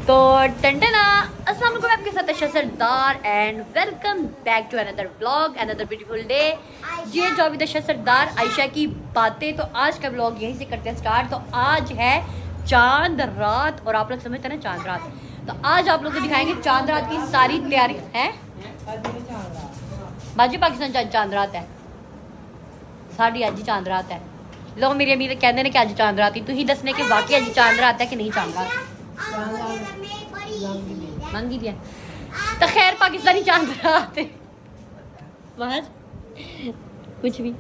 तो टंटना अस्सलाम वालेकुम, आपके साथ Asha Sardar and welcome back to another vlog, another beautiful day. ये जो अभी अशा सरदार आयशा की बातें, तो आज का व्लॉग यहीं से करते हैं स्टार्ट। तो आज है चांद रात और आप लोग समझते हैं ना चांद रात, तो आज आप लोग को दिखाएंगे चांद रात की सारी तैयारी है। बाजी पाकिस्तान चांद रात है, साड़ी अज चांद रात है। लोग मेरी अमीर कहते हैं कि अज चांद रात ही, तुम दसने कि वाकई अज चांद रात है कि नहीं चांद रात मांगी दिया। तो खैर पाकिस्तानी चांद रात है बस कुछ भी।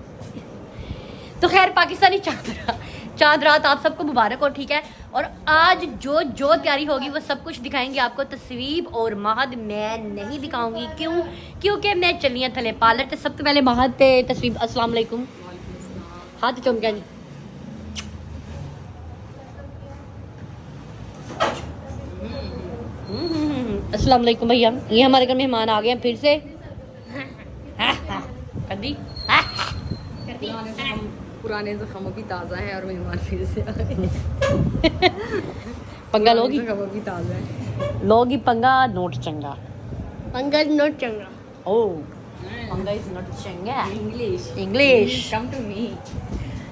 तो खैर पाकिस्तानी चांद रात आप सबको मुबारक हो, ठीक है। और आज जो जो तैयारी होगी वो सब कुछ दिखाएंगे आपको। तस्वीब और महद मैं नहीं दिखाऊंगी, क्यों? क्योंकि मैं चली थले पार्लर। तो सबसे पहले महद ते तस्वीब अस्सलाम वालेकुम, हाथ चुम क्या जी। अस्सलाम वालेकुम भैया, ये हमारे घर मेहमान आ गए हैं फिर से। कदी पुराने ज़ख्मों की ताज़ा है और मेहमान फिर से आ गए। पंगा लोगी ज़ख्मों की ताज़ा है। लोगी पंगा नोट चंगा, पंगा नोट चंगा। ओ पंगा इज नॉट चंगा English English. Come to me.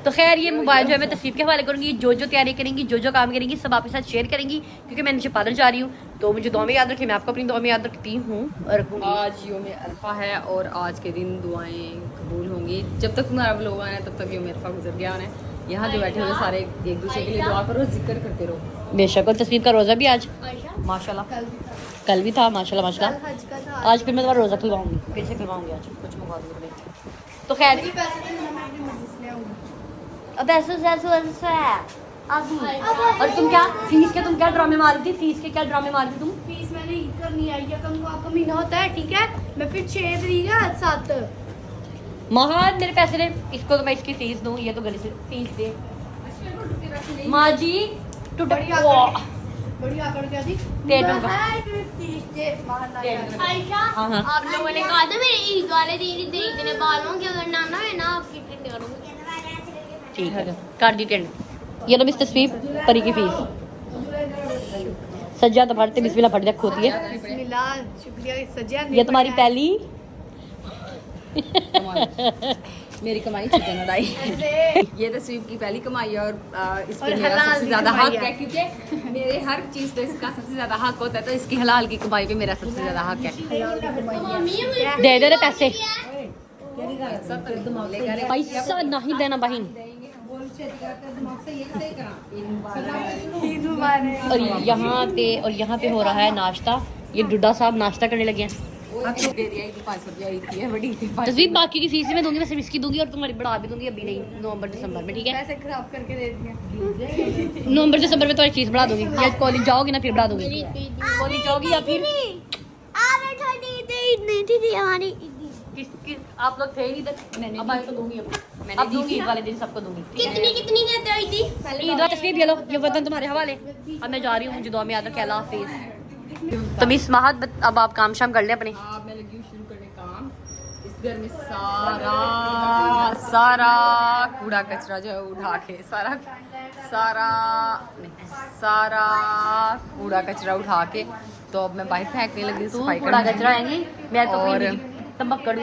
तो खैर ये मोबाइल जो है मैं तस्वीर के हवाले करूंगी। जो जो तैयारी करेंगी, जो जो काम करेंगी, सब आपके साथ शेयर करेंगी, क्योंकि मैं नीचे पार्लर जा रही हूँ। तो मुझे दुआ में याद रखें, मैं आपको अपनी दुआ में याद रखती हूँ और रखूंगी। आज योम अरफा है और आज के दिन दुआएं कबूल होंगी। जब तक तुम्हारा व्लॉग आना है तब तक योम अरफा गुजर गया है। यहाँ जो बैठे हुए सारे एक दूसरे के लिए दुआ करो, जिक्र करते रहो। बेशक। और तस्वीर का रोज़ा भी आज माशाल्लाह कल भी था, माशाल्लाह माशाल्लाह। आज फिर मैं तुम्हारा रोज़ा खुलवाऊंगी, फिर से खुलवाऊंगी आज कुछ मंगवा दूँगी। तो खैर अब ऐसे और तुम क्या फीस के तुम क्या ड्रामे मार रही थी? फीस के क्या ड्रामे मार रही थी तुम? फीस मैंने ईद करनी आई है, कम का महीना होता है, ठीक है। मैं फिर 6 तरीक है 7। महान मेरे पैसे दे, इसको तो मैं इसकी फीस दूँ, ये तो गले से फीस दे। माँ जी बढ़िया कर दिया थी। दे दूंगा। फीस दे आयशा, हाँ, हाँ। आप लोगों ने कहा था मेरे ईद वाले दिन इतने बालों की अगर ना है ना आपकी टेंड करूंगी। ठीक है कर दी टेंड। ये लो मिस तस्वीर परी की फीस। सज्जा तो फटते बिस्मिल्लाह फट जा खोती है। बिस्मिल्लाह, शुक्रिया सज्जा। ये तुम्हारी पहली मेरी कमाई चिकन उड़ाई। ये तस्वीर की पहली कमाई है और इस पे और मेरा हलाल सबसे की ज्यादा कमाई हक है, क्योंकि मेरे हर चीज़ पे इसका सबसे ज्यादा हक होता है। तो इसकी हलाल की कमाई पे मेरा सबसे ज्यादा हक है। दे दे रे पैसे। लेकर पैसा नहीं देना बहन। और यहाँ पे हो रहा है नाश्ता। ये डुड्डा साहब नाश्ता करने लगे हैं। तस्वीर बाकी की फीस मैं दूंगी, मैं सिर्फ इसकी दूंगी और तुम्हारी बढ़ा भी दूंगी, अभी नहीं, नवंबर दिसंबर में, ठीक है। पैसे खराब करके दे दिए। नवंबर दिसंबर में तुम्हारी फीस बढ़ा दूंगी, या कॉलेज जाओगी ना फिर बढ़ा दूंगी। कॉलेज जाओगी या फिर आप लोग थे ही नहीं, अब मैं तो दूंगी, अब दूंगी ईद वाले दिन सबको दूंगी। कितनी देते हो थी? ईद वाली तस्वीर ये लो, ये वतन तुम्हारे हवाले। अब मैं जा रही हूँ, मुझे दुआ में याद रखें। अल्लाह हाफिज़। तो मिस महद अब आप काम शाम कर ले अपने। अब मैं लगी हूँ शुरू करने काम। इस घर में सारा कूड़ा कचरा जो है उठा के सारा कूड़ा कचरा उठा के तो अब मैं बाहर फेंकने लगी, सफाई कूड़ा करने कचरा आएंगी मैं तो और तमक्कड़।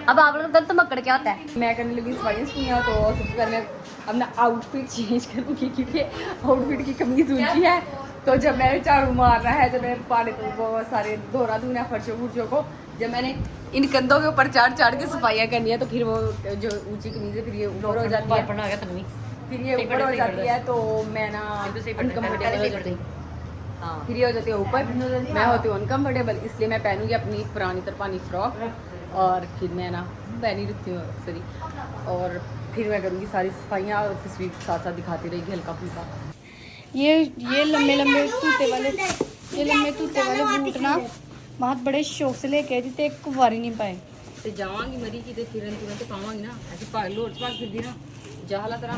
अब आप लोग तमक्कड़ क्या होता है? मैं करने लगी सफाइयाँ सुनिया। तो सबसे पहले मैं अपना आउटफिट चेंज करूँगी, क्योंकि आउटफिट की कमीज ऊंची है। तो जब मैंने झाड़ू मारना है, जब मैं पानी को सारे धोना धोना फर्शों को, जब मैंने इन कंधों के ऊपर चढ़ के सफाइयाँ करनी है, तो फिर वो जो ऊंची कमीज है फिर ये ऊपर हो जाती है, फिर ये ऊपर हो जाती है। तो मैं ना अनकम्फर्टेबल हो जाती हूँ, फिर ये हो जाती है ऊपर, मैं होती हूँ अनकम्फर्टेबल। इसलिए मैं पहनूंगी अपनी पुरानी तरपानी फ्रॉक और फिर मैं ना पहनी रखती हूँ अक्सर ही। और फिर मैं करूँगी सारी सफाइयाँ और तस्वीर साथ साथ दिखाती रहेगी हल्का फुल्का। ये लंबे तूते वाले बूट ना बहुत बड़े शौक से लेके आई थी, तो एक कुंवारी नहीं पाए। तो जावांगी मरी की तो फिर तुरंत पावांगी ना, ऐसे पाग लोट पाग फिर दी ना जहाला तरह।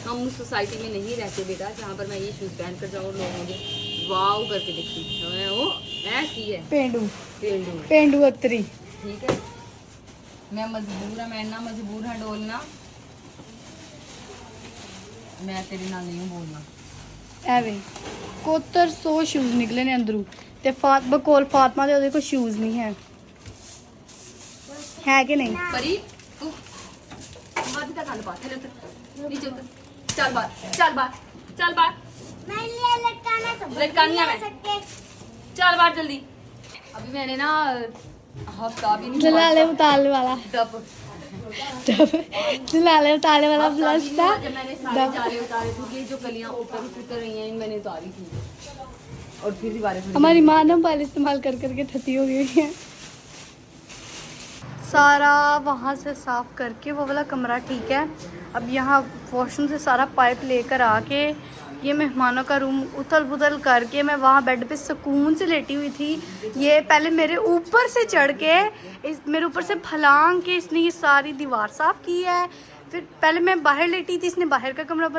हम उस सोसाइटी में नहीं रहते बेटा जहाँ पर मैं ये शूज़ पहन कर जाऊँ लोग मुझे वाव करके देखती। वो ऐसी है पेंडू अतरी, ठीक है। मैं मजबूर है, मैं ना मजबूर है डोलना, मैं तेरे नाल नहीं बोलना। एवे 7100 शूज निकले ने अंदरों ते बकोल फातिमा दे ओदे कोल शूज नहीं है कि नहीं? परी तू मत का कान बात है नीचे उतर चल बाहर चल बाहर मैं ये लटकानी है मैं चल बाहर जल्दी। अभी मैंने ना हफ्ता भी नहीं जला ले उतारने वाला दब जला ले उतारने वाला फ्लश था जब मैंने सारे जाले उतारे थे ये जो कलियां ऊपर उतर रही हैं मैंने उतारी थी और फिर दीवारें हमारी माँ ना मोबाइल इस्तेमाल कर करके थती हो गई है। सारा वहाँ से साफ करके वो वाला कमरा ठीक है। अब यहाँ वॉशरूम से सारा पाइप लेकर आके ये मेहमानों का रूम उथल पुथल करके मैं वहाँ बेड पे सुकून से लेटी हुई थी। ये पहले मेरे ऊपर से चढ़ के मेरे ऊपर से फलांग के इसने ये सारी दीवार साफ़ की है। फिर पहले मैं बाहर लेटी थी, इसने बाहर का कमरा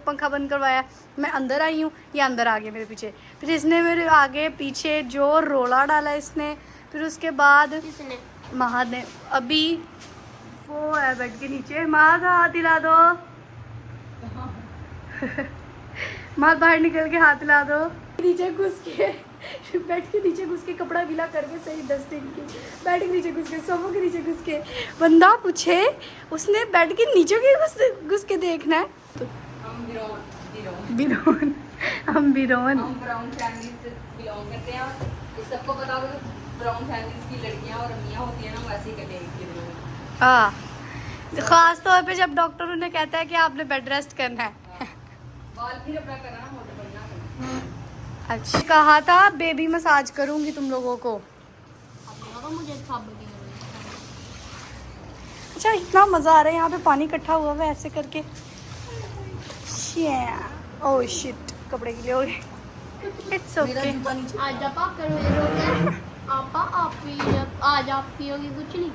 पंखा बंद करवाया। मैं अंदर आई हूँ, ये अंदर आ गया मेरे पीछे। फिर इसने मेरे आगे पीछे जो रोला डाला इसने। फिर उसके बाद महद ने अभी वो है बेड के नीचे, महद हाथ हिला दो महद बाहर निकल के हाथ हिला दो। नीचे घुस के बेड के नीचे घुस के कपड़ा गीला करके सही डस्टिंग की, बेड के नीचे घुस के सोफों के नीचे घुस के। बंदा पूछे उसने बेड के नीचे के घुस के देखना है। हम बिरोन हम ब्राउन फैमिली से बिलोंग करते हैं और इस सबको पता होगा कि ब्राउन फैमिलीज की लड़कियां और अम्मियां होती हैं ना वैसे ही करते हैं। हाँ, खास तौर पे जब डॉक्टर उन्हें कहता है कि आपने बेड रेस्ट करना है। बाल फिर अपना करना ना मोटा बनना करना। अच्छा, कहा था बेबी मसाज करूंगी तुम लोगों को। अच्छा, इतना मज़ा आ रहा है यहाँ पे, पानी इकट्ठा हुआ है ऐसे करके। ओह शिट, कपड़े गीले हो गए। It's okay. आज आप करो आपा आज आप पियोगी कुछ नहीं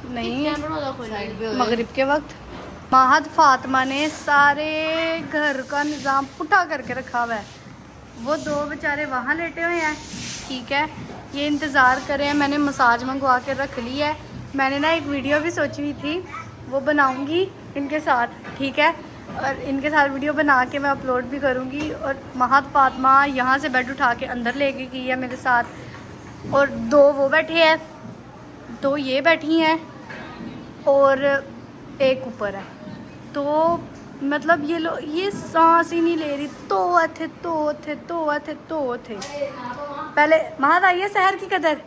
नहीं, साइड पे मगरिब के वक्त महद फातिमा ने सारे घर का निज़ाम पुठा करके रखा हुआ है। वो दो बेचारे वहाँ लेटे हुए हैं, ठीक है, ये इंतज़ार कर रहे हैं। मैंने मसाज मंगवा के रख ली है। मैंने ना एक वीडियो भी सोची हुई थी, वो बनाऊंगी इनके साथ, ठीक है, और इनके साथ वीडियो बना के मैं अपलोड भी करूँगी। और महद फातिमा यहाँ से बेड उठा के अंदर लेके गई है मेरे साथ, और दो वो बैठे हैं, दो ये बैठी हैं और एक ऊपर है। तो मतलब ये लोग ये सांस ही नहीं ले रही, तो थे पहले महद आई है सहर की कदर।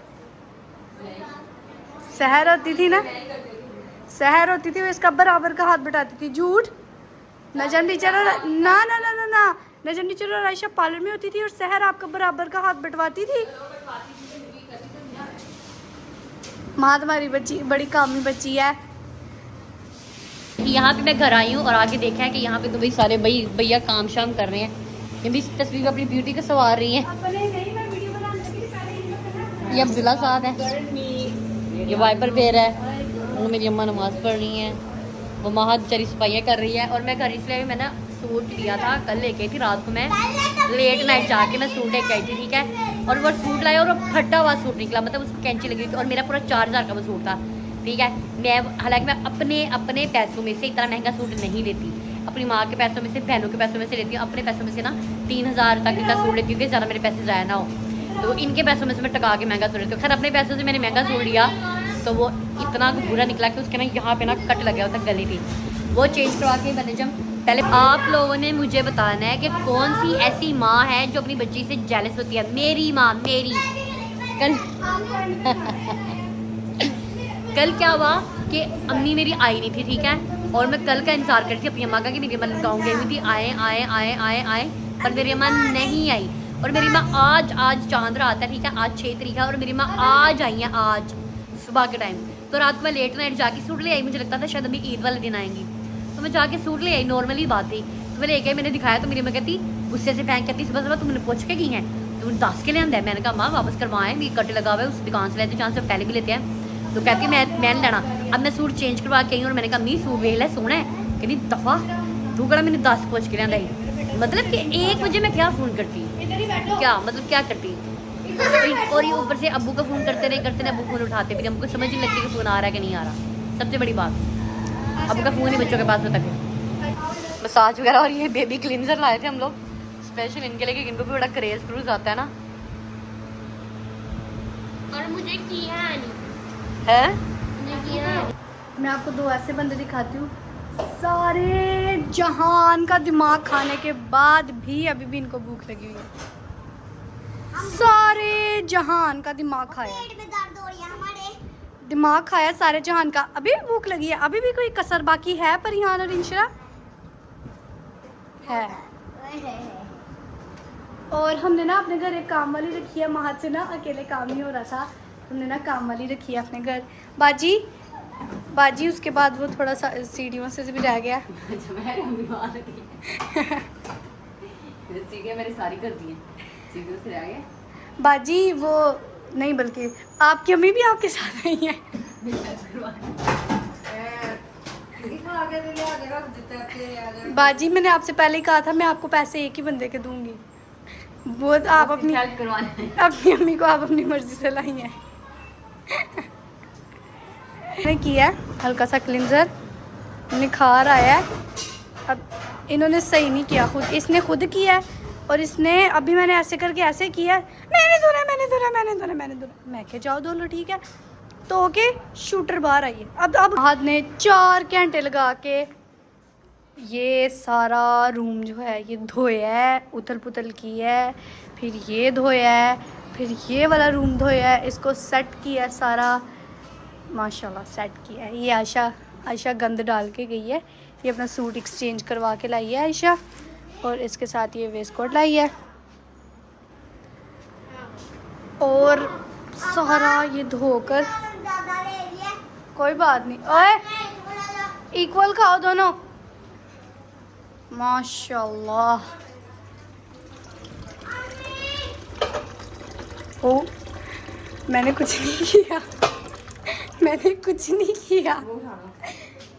सहर होती थी ना, सहर होती थी वो इसका बराबर का हाथ बटाती थी। झूठ। नजम टीचर और ना नजम टीचर और आयशा पार्लर में होती थी और सहर आपका बराबर का हाथ बटवाती थी। महद हमारी बच्ची बड़ी कामी बच्ची है। यहाँ पे मैं घर आई हूँ और आगे देखा है कि यहाँ पे तो भाई सारे भैया काम शाम कर रहे हैं। ये भी तस्वीर में अपनी ब्यूटी को संवार रही हैं। ये अब्दुल्ला साहब है, ये वाइपर पेर है, वो मेरी अम्मा नमाज पढ़ रही हैं, वो महद बेचारी सफाइयाँ कर रही है। और मैं घर इसलिए मैंने सूट लिया था, कल लेके आई थी रात को, मैं लेट नाइट जाके मैं सूट लेके आई थी, ठीक है। और वो सूट लाया और वो फटा हुआ सूट निकला, मतलब उसको कैंची लगी थी और मेरा पूरा 4000 का वो सूट था, ठीक है। मैं हालांकि मैं अपने पैसों में से इतना महंगा सूट नहीं लेती, अपनी माँ के पैसों में से, बहनों के पैसों में से लेती हूँ। अपने पैसों में से ना 3000 तक का सूट लेती हूँ कि ज़्यादा मेरे पैसे ज़ाया ना हो। तो इनके पैसों में से मैं टका के महंगा सूट लेती हूँ। खैर अपने पैसों से मैंने महंगा सूट लिया तो वो इतना बुरा निकला कि उसके ना यहाँ पे ना कट लग गया होता, गले थी। वो चेंज करवा के मैंने जब पहले आप लोगों ने मुझे बताना है कि कौन सी ऐसी माँ है जो अपनी बच्ची से जेलस होती है। मेरी माँ, मेरी कल क्या हुआ कि अम्मी मेरी आई नहीं थी, ठीक है, और मैं कल का इंतजार कर रही थी अपनी अम्मा का कि मेरी अम्मा गाँव गई हुई थी, आए पर मेरी अम्मा नहीं आई। और मेरी माँ आज चांद रात है, ठीक है, आज 6 तारीख है और मेरी माँ आज आई है, आज सुबह के टाइम। तो रात को मैं लेट नाइट जाके सूट ले आई, मुझे लगता था शायद अभी ईद वाले दिन आएंगी, तो मैं जाके सूट ले आई, नॉर्मली बात थी। तो मैं लेके मैंने दिखाया तो मेरी अम्मा कहती गुस्से से फेंक कहती सुबह तुमने पूछ के गई हैं, तुमने 10 के लिए आंदा है। मैंने कहा माँ वापस करवाएं, ये कट लगा हुआ है, उस दुकान से लेते जहाँ से पहले भी लेते हैं। तो कहती मैं लेना। अब मैं सूट चेंज करवा के आई और मैंने कहा मी सूट वेख लै सोना है, कहती दफ़ा तू कड़ा मैंने 10 पूछ के लिया। मतलब कि 1 बजे मैं क्या फ़ोन करती, क्या मतलब क्या करती। और ये ऊपर से अब्बू का फ़ोन करते रहे, अब्बू फ़ोन उठाते भी, अब्बू को समझ नहीं लगती कि फ़ोन आ रहा है कि नहीं आ रहा। सबसे बड़ी बात, अब्बू का फ़ोन ही बच्चों के पास होता है। मसाज वगैरह और ये बेबी क्लींजर लाए थे हम लोग, स्पेशल इनके लिए, क्योंकि इनको भी बड़ा क्रेज क्रूज आता है ना। और मुझे किया नहीं, है मुझे किया नहीं। मैं आपको दो ऐसे बंदे दिखाती हूँ, सारे जहान का दिमाग खाने के बाद भी अभी भी इनको भूख लगी हुई है। सारे जहान का दिमाग खाया, पेट में दर्द हो रही है हमारे। दिमाग खाया सारे जहान का, अभी भी भूख लगी है। अभी भी कोई कसर बाकी है परिहान और इंशरा है। और हमने ना अपने घर एक काम वाली रखी है, महत से ना अकेले काम नहीं हो रहा था, हमने ना काम वाली रखी है अपने घर। बाजी बाजी उसके बाद वो थोड़ा सा सीढ़ियों से भी रह गया। सीढ़ियाँ मैंने सारी कर दी हैं, सीढ़ियों से रह गए। बाजी वो नहीं, बल्कि आपकी अम्मी भी आपके साथ आई है। बाजी मैंने आपसे पहले ही कहा था मैं आपको पैसे एक ही बंदे के दूंगी, वो आप अपनी हेल्प करवाने। अपनी अम्मी को आप अपनी मर्जी से लाई हैं। मैंने किया हल्का सा क्लिंजर, निखार आया है। अब इन्होंने सही नहीं किया, खुद इसने खुद किया है और इसने अभी मैंने ऐसे करके ऐसे किया, मैंने धोना। मैं क्या जाओ धो लो, ठीक है। तो के शूटर बाहर आई है। अब हाथ ने 4 घंटे लगा के ये सारा रूम जो है ये धोया है, उथल पुथल की है, फिर ये धोया है, फिर ये वाला रूम धोया है, इसको सेट किया है सारा, माशाल्लाह सेट किया है। ये आयशा गंद डाल के गई है, ये अपना सूट एक्सचेंज करवा के लाई है आयशा, और इसके साथ ये वेस्ट कोट लाई है। और सारा ये धोकर, कोई बात नहीं, ओए इक्वल खाओ दोनों, माशाल्लाह। ओ मैंने कुछ नहीं किया, मैंने कुछ नहीं किया,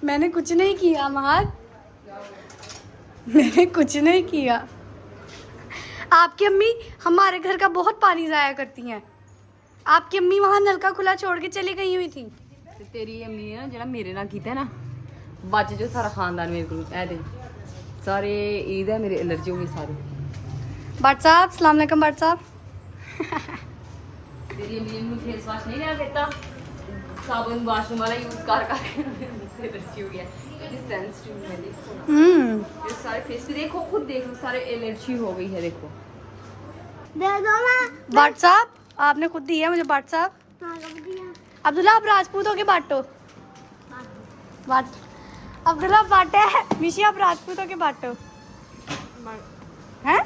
मैंने कुछ नहीं किया महक, मैंने कुछ नहीं किया। आपकी अम्मी हमारे घर का बहुत पानी ज़ाया करती हैं। आपकी अम्मी वहाँ नलका खुला छोड़ के चली गई हुई थी। ते तेरी अम्मी ने ना जेड़ा मेरे नाल कीता है ना, बच जो सारा खानदान मेरे को ऐ दे सारे ईद है, मेरे एलर्जी हो गई सारी। भट्ट साहब सलाम अलैकुम। भट्ट साहब तेरी अम्मी ने फेस वॉश नहीं लेना देता, साबुन वॉशरूम वाला यूज कर मुझसे एलर्जी हो गया, इतनी सेंसिटिव है। देखो ये सारे फेस पे देखो, खुद देख लो, सारे एलर्जी हो गई है, देखो। दे दो ना। भट्ट साहब आपने खुद दी है मुझे। भट्ट साहब हाँ, लग दिया। अब्दुल्ला आप राजपूत हो के बांटो, बाट अब्दुल्ला बाटे है, मिशी आप राजपूत हो के बांटो हैं।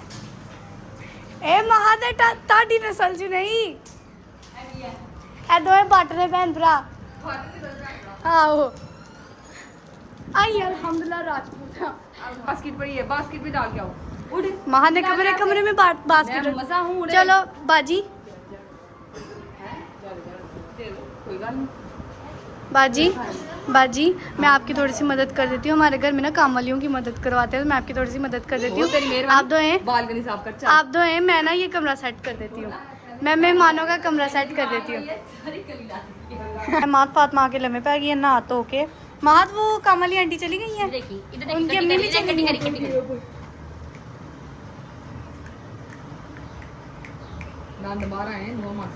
ए महादे ताड़ी नस्ल च नहीं ए दोए बांट रहे बहन भरा। आओ आई अल्हम्दुलिल्लाह राजपूत हां। बास्केट पड़ी है, बास्केट में डाल के आओ। उठ महा ने कमरे में बास्केट मैं मजा हूं। चलो बाजी कोई बात नहीं। बाजी मैं आपकी थोड़ी सी मदद कर देती हूँ। हमारे घर में ना काम वालियों की मदद करवाते हैं, तो मैं आपकी थोड़ी सी मदद कर देती हूँ। आप दो हैं, बालकनी साफ कर। आप दो हैं, मैं ना ये कमरा सेट कर देती हूँ, मैं मेहमानों का कमरा सेट कर देती हूँ। मात फातमा के लम्बे पै गई है नहा धो के। मात वो काम वाली आंटी चली गई है, उनकी अम्मी भी चली गई। दंद बाहर आए हैं, दो मास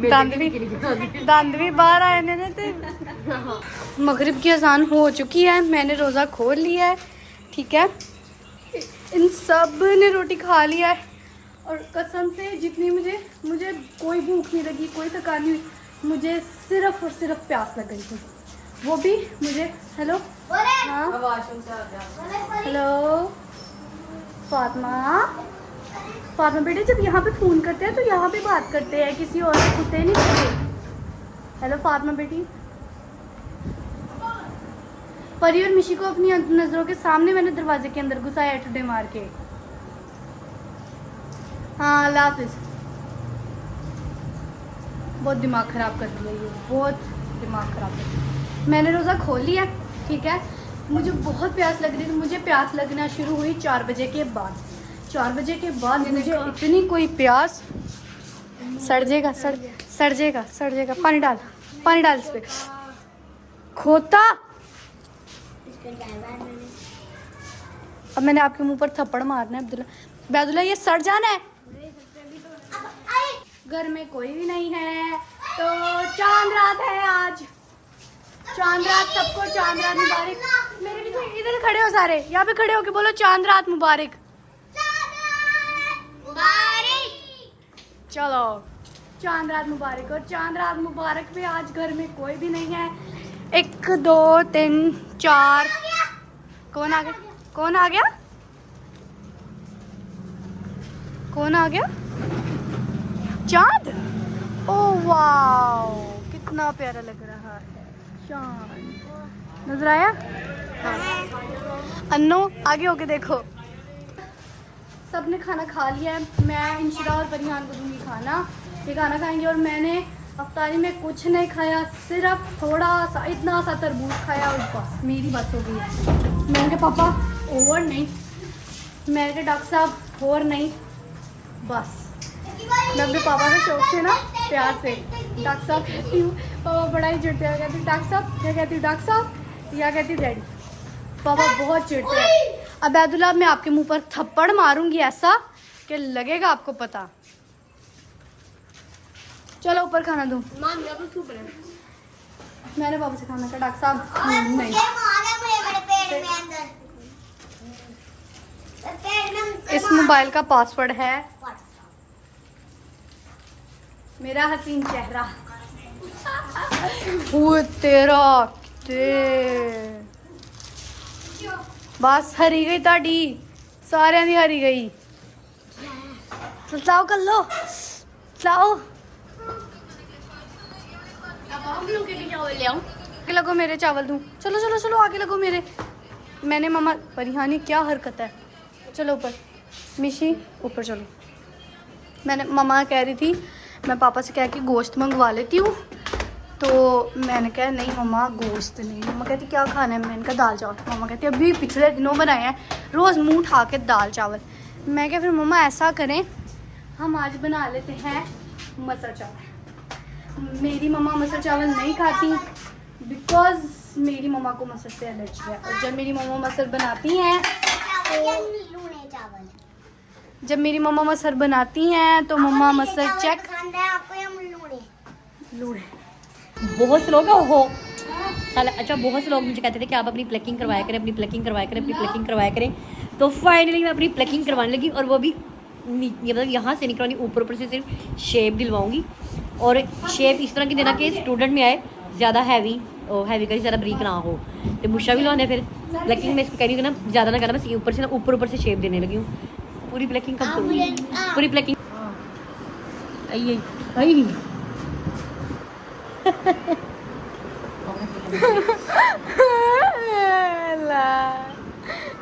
दंद भी बाहर आए ने ते। मगरिब की अजान हो चुकी है, मैंने रोज़ा खोल लिया है, ठीक है। इन सब ने रोटी खा लिया है और कसम से जितनी मुझे कोई भूख नहीं लगी, कोई थकान नहीं हुई, मुझे सिर्फ और सिर्फ प्यास लग गई थी, वो भी मुझे। हेलो हाँ हेलो फातिमा बेटे, जब यहाँ पे फ़ोन करते हैं तो यहाँ पे बात करते हैं, किसी और से कुत्ते नहीं करते। हेलो फातिमा बेटी। परी और मिशी को अपनी नज़रों के सामने मैंने दरवाजे के अंदर घुसाया ठुड्डे मार के। हाँ अल्लाह हाफिज़। बहुत दिमाग ख़राब कर दिया ये, बहुत दिमाग ख़राब कर दिया। मैंने रोज़ा खोल लिया, ठीक है। मुझे बहुत प्यास लग रही थी, मुझे प्यास लगना शुरू हुई 4 बजे के बाद। 4 बजे के बाद मुझे इतनी कोई प्यास, सड़ जाएगा। पानी डाल इस पे खोता। अब मैंने आपके मुंह पर थप्पड़ मारना है अब्दुल्ला। बैदुल्ला ये सड़ जाना है। घर में कोई भी नहीं है तो चांद रात है आज। चांद रात सबको चांद रात मुबारक। मेरे पीछे इधर खड़े हो सारे, यहाँ पे खड़े होके बोलो चांद रात मुबारक। चलो चांद रात मुबारक। और चांद रात मुबारक पे आज घर में कोई भी नहीं है। 1 2 3 4 कौन आ गया? कौन आ गया? कौन आ गया? चांद। ओ वाओ कितना प्यारा लग रहा है चांद। नजर आया? हाँ। अन्नो आगे होके देखो। सबने खाना खा लिया है। मैं इंशिरा और परिहान को दूंगी खाना। ये खाना खाएंगे। और मैंने अफ्तारी में कुछ नहीं खाया, सिर्फ थोड़ा सा इतना सा तरबूज खाया और बस मेरी बस हो गई है। मैंने कहा पापा और नहीं, मैंने कहा डॉक्टर साहब और नहीं, बस। मैं अपने पापा के शौक से ना प्यार से डॉक्टर साहब कहती हूँ। पापा बड़ा ही चिढ़ते हैं, कहती हूँ डॉक्टर साहब, क्या कहती हूँ डॉक्टर साहब, या कहती हूँ डैडी। पापा बहुत चिढ़ते हैं। अब अब्दुल्ला मैं आपके मुंह पर थप्पड़ मारूंगी ऐसा कि लगेगा आपको पता। चलो ऊपर खाना दूं। मैंने पापा से खाना का डॉक्टर साहब नहीं। इस मोबाइल का पासवर्ड है मेरा हसीन चेहरा। वो तेरा बस हरी गई ताड़ी, सारे दी हरी गई। चलाओ कर लो, चलाओ। आगे लगो मेरे चावल दूं। चलो चलो चलो आगे लगो मेरे। मैंने मामा परिहानी क्या हरकत है। चलो ऊपर मिशी ऊपर चलो। मैंने मामा कह रही थी मैं पापा से कह के गोश्त मंगवा लेती हूँ, तो मैंने कहा नहीं मम्मा गोश्त नहीं। मम्मा कहती क्या खाना है? मैंने कहा दाल चावल। मम्मा कहती अभी पिछले दिनों बनाए हैं, रोज़ मुंह उठा के दाल चावल। मैं क्या फिर मम्मा ऐसा करें हम आज बना लेते हैं मटर चावल। मेरी मम्मा मटर चावल नहीं खाती बिकॉज मेरी मम्मा को मटर से एलर्जी है। और जब मेरी मम्मा मटर बनाती हैं जब मेरी मम्मा मटर बनाती हैं तो मम्मा मटर चेक लूड़े। बहुत से लोग हो अच्छा, बहुत से लोग मुझे कहते थे कि आप अपनी प्लकिंग करवाया करें, अपनी प्लकिंग करवाया करें, अपनी प्लकिंग करवाया करें। तो फाइनली मैं अपनी प्लकिंग करवाने लगी, और वो भी मतलब यहाँ से नहीं करवानी, ऊपर से सिर्फ शेप दिलवाऊंगी। और शेप इस तरह की देना कि स्टूडेंट में आए, ज़्यादा हैवी करी, ज़्यादा ब्रीक ना हो। तो मुशा भी लाने फिर प्लकिंग में इसको कह रही हूँ ना ज़्यादा ना करना, बस ऊपर से ना ऊपर से शेप देने लगी हूँ। पूरी प्लकिंग कब करूँगी? पूरी प्लकिंग आई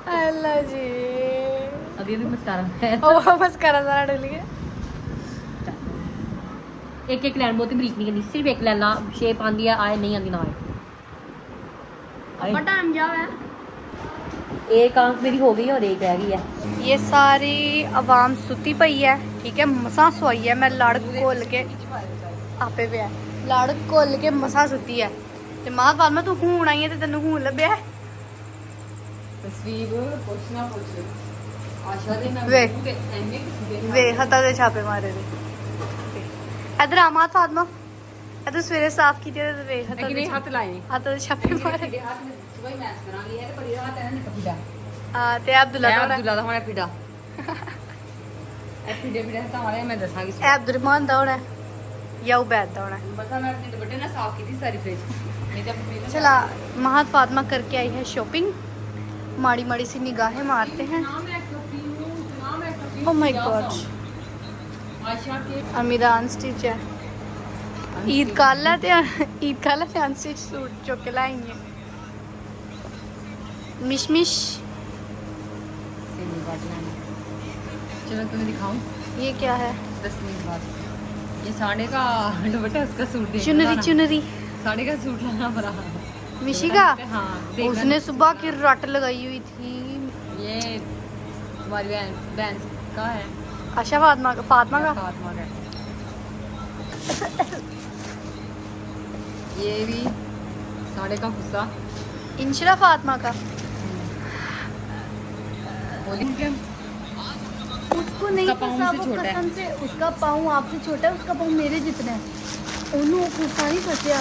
अल्लाह जी अभी मस्कारा है। ओ मस्कारा सारा डल गया। एक लाइन बहुत ब्रीक नहीं करनी, सिर्फ एक लाइन शेप आंदी है, आए नहीं आंदी ना आए। टाइम जा है। एक आंख मेरी हो गई है और एक रह गई है। ये सारी आवाम सुती पई है, ठीक है, मसा सोई है। मैं लड़ घोल के आपे पे है, लड़ घोल के मसा सुती है। ते मां फालमा तू हूं आई है ते तेनू हूं लभ्या है। वे हता दे छापे मारे दे। इधर आमाद फातमा इधर सवेरे साफ की ते वे हता दे हाथ लाए हता दे छापे मारे। सुबह मैच बना ली है, बड़ी रात है ना कपिड़ा ते अब्दुल्ला दा अब्दुल्ला दा होना पीड़ा पीड़े पीड़े तो हमारे मैं दसांगी ए अब्दुर्रहमान दा होना या उबैद दा होना। बस मैं अपने दुपट्टे ना साफ की थी सारी फ्रिज नहीं तो अपनी चला महद फातिमा करके आई है शॉपिंग। माड़ी माड़ी सी निगाहें मारते हैं। Oh my God Amira unstitch है। ईद काला ते अनस्टिच सूट चुक के लाएंगे। मिशमिश चलो तुम्हें दिखाऊं ये क्या है? 10 मिनट बाद ये साड़े का दुपट्टा उसका सूट दे चुनरी चुनरी साड़े का सूट लाना पड़ा। मिशी का हाँ उसने सुबह की रट लगाई हुई थी। ये तुम्हारी बहन का है। आशा फातिमा का फातिमा का ये भी साड़े का गुस्सा इंशिरा फातिमा का। उसको नहीं उसका पाँव पता, मुझसे वो छोटा है। कसम से उसका पाँव आपसे छोटा है, उसका पाँव मेरे जितना है। ओनू गुस्सा नहीं फंसिया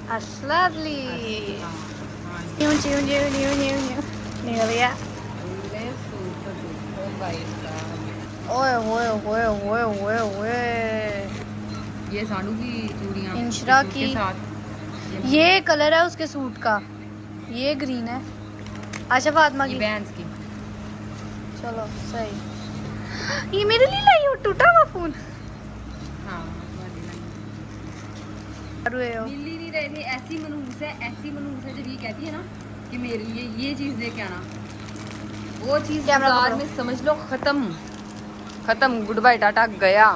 असली new new new new new new निकल गया। ओए ओए ओए ओए ओए ओए ये सानू की चूड़ियाँ इंशरा के की। साथ ये कलर है उसके सूट का, ये ग्रीन है। आशा फातिमा ये की। बैंस की। चलो सही। ये मेरे लिए लाई हो टूटा हुआ फोन। हाँ रुए हो। मिल ही नहीं रहे थे। ऐसी मनहूस है जब ये कहती है ना कि मेरे लिए ये चीज़ लेके आना, वो चीज़ कैमरा बाजार पकड़ो। में समझ लो खत्म, गुड बाय टाटा गया।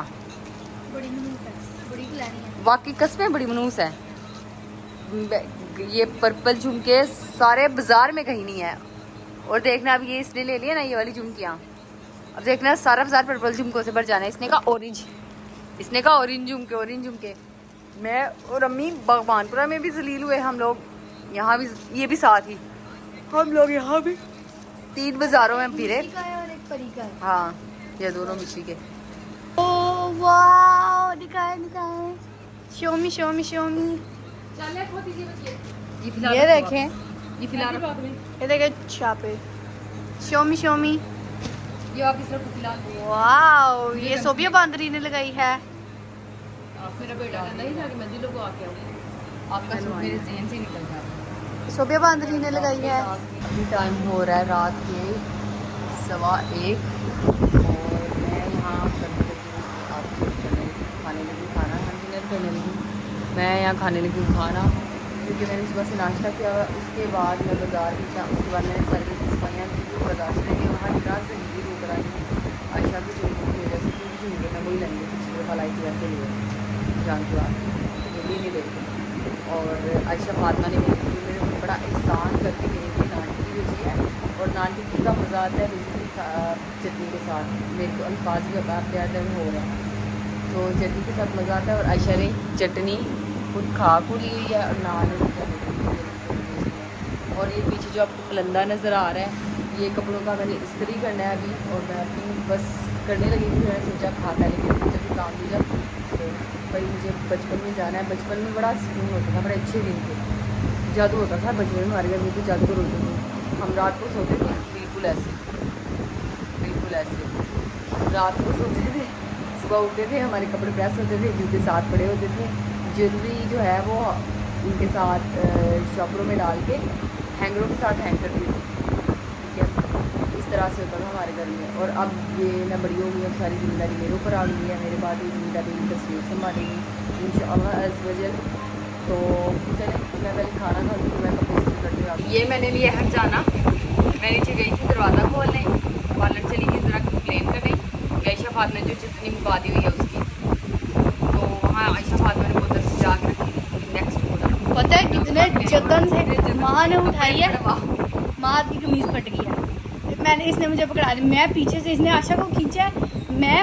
बड़ी मनूस है, बड़ी प्लानी है। वाकई कसमें बड़ी मनूस है। ये पर्पल झुमके सारे बाजार में कहीं नहीं है। और देखना अब ये इसने ले लिया ना ये वाली झुमकियाँ, अब देखना सारा बाजार पर्पल झुमकों से भर जाना है। इसने कहा ऑरेंज झुमके। मैं और अम्मी भगवानपुरा में भी जलील हुए हम लोग, यहाँ भी ये भी साथ ही हम लोग यहाँ भी 3 बाजारों में फिरे। मिट्टी का है और एक परी का है। हाँ ये दोनों मिश्री के। ओ वाओ, दिखाए शो मी ये देखें, ये फिलहाल ये देखें छापे। शो मी ये वापस रखो फिलहाल। वाओ, ये सोबिया बांदरी ने लगाई है। मेरा बेटा कहता ही था कि मैं दिलों को आके आऊँ, आपका सूट मेरे जेन से निकल जाता। सोबिया बांदरी ने लगाई है। अभी टाइम हो रहा है रात के 1:15 और मैं यहाँ करने लगी खाने लगी खाना, हम डिनर करने लगी। मैं यहाँ खाने लगी खाना क्योंकि मैंने सुबह से नाश्ता किया। उसके बाद मैं बाज़ार भी था, उसके बाद मैंने सारी सफाइयाँ की, बाज़ार से लेके वहाँ रात से नींद होकर आई हूँ। आयशा की झुमके की वजह से, क्योंकि झुमके मैं वही लेंगे पिछले दफ़ा लाई थी वैसे लिए जानती हूँ आप, ये भी नहीं देखते। और आयशा फातिमा ने मेरे को बड़ा एहसान करके मेरे लिए नान टिक्की भेजी है, और नान टिक्की का मज़ा आता है बेसिकली चटनी के साथ। मेरे को अल्फाज भी प्यार हो रहा है, तो चटनी के साथ मज़ा आता है। और आयशा ने चटनी खुद खा ली हुई है और नान। और ये पीछे जो आपको कलंदा नज़र आ रहा है, ये कपड़ों का मैंने इस्त्री करना है अभी, और मैं अपनी बस करने लगी थी। मैंने सोचा खा पहले जब काम हो जाए, तो भाई मुझे बचपन में जाना है। बचपन में बड़ा सुकून होता था, बड़े अच्छे दिन थे, जादू होता था बचपन में। हमारे घर में तो जादूगर होते थे। हम रात को सोते थे बिल्कुल ऐसे रात को सोते थे, सुबह उठते थे, हमारे कपड़े प्रेस होते थे, जूते साथ पड़े होते थे, ज्वेलरी जो है वो उनके साथ शॉपरों में डाल के हैंगरों के साथ हैंग करती थी। ठीक है, इस तरह से होता था हमारे घर में। और अब ये मैं बड़ी हो गई, अब सारी जिम्मेदारी मेरे ऊपर आ गई है। मेरे बाद ये जिम्मेदारी तस्वीर संभालेंगी इंशाअल्लाह अज़्ज़ वजल। तो चले मैं पहले खाना खा लूँ, मैं कपड़े इस्त्री करती हूँ। ये मैंने लिए हट जाना, मैं नीचे गई थी दरवाज़ा खोलने, पार्लर चली गई ज़रा कंप्लेन करने कि आयशा फातिमा ने जो जितनी मुका दी हुई है उसकी, तो वहाँ आयशा फातिमा ने बहुत अच्छी जाग रखी। नेक्स्ट बोला पता है कितने जतन से माँ ने उठाई है, माँ की कमीज फट गई है। इसने मुझे पकड़ा दी, मैं पीछे से, इसने आशा को खींचा है।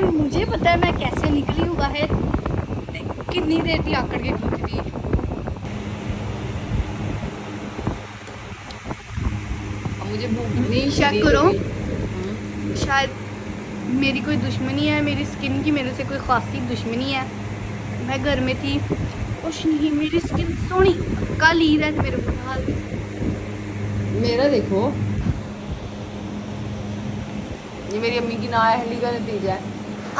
मुझे पता है मैं कैसे निकली हूँ बाहर, कितनी देर थी आकड़ के खींच दी। मुझे भूख नहीं चेक करो, शायद मेरी कोई दुश्मनी है, मेरी स्किन की मेरे से कोई खासी दुश्मनी है। मैं घर में थी, कुछ नहीं, मेरी स्किन सोनी। कल ईद है तो मेरे बुरा हाल। मेरा देखो, ये मेरी अम्मी की नाअहली का नतीजा है।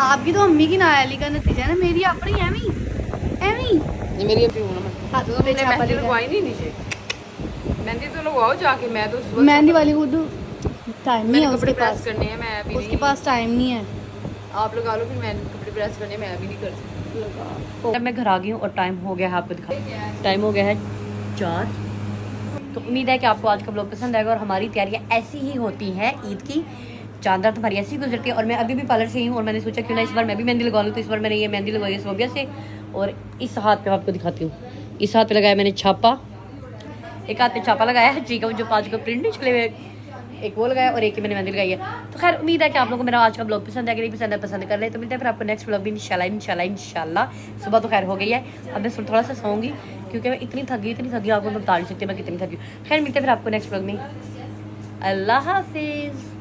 आपकी तो अम्मी की नाअहली का नतीजा है ना, मेरी अपनी एवी। ये मेरी अपनी उम्र हाथों पे छापा मेहंदी लगा। लगवाई नहीं नीचे, मेहंदी तो लगवाओ जाके। मैं तो सुबह मेहंदी वाली को तो टाइम नहीं मैंने है कपड़े उसके प्रेस पास, करने हैं, मैं अभी उसके नहीं। पास टाइम नहीं है। आप लगा लो, फिर मैं कपड़े प्रेस करने मैं अभी नहीं कर सकती। अब मैं घर आ गई हूँ और टाइम हो गया है, आपको दिखा, टाइम हो गया है 4। तो उम्मीद है कि आपको आज का ब्लॉग पसंद आएगा। और हमारी तैयारियाँ ऐसी ही होती हैं ईद की, चांद रात हमारी ऐसी गुजरती है। और मैं अभी भी पार्लर से ही हूँ, और मैंने सोचा क्यों ना इस बार मैं भी मेहंदी लगा लूँ। तो इस बार मैंने ये मेहंदी लगवाई है सोबिया से, और इस हाथ पे आपको दिखाती हूँ। इस हाथ पे लगाया मैंने छापा, एक हाथ पे छापा लगाया है जी का, जो 5 का प्रिंट नहीं चले हुए, एक वो लगाया और एक ही मैंने मेहंदी लगाई है। तो खैर उम्मीद है कि आप लोगों को मेरा आज का ब्लॉग पसंद है कि नहीं पसंद है, पसंद कर ले तो मिलते हैं फिर आपको नेक्स्ट ब्लॉग भी इंशाल्लाह। सुबह तो खैर हो गई है, अब मैं थोड़ा सा सोऊंगी क्योंकि मैं इतनी थक गई, आपको मैं बता नहीं सकती मैं कितनी थकी हूँ। खैर मिलते हैं फिर आपको नेक्स्ट ब्लॉग में। अल्लाह हाफिज़।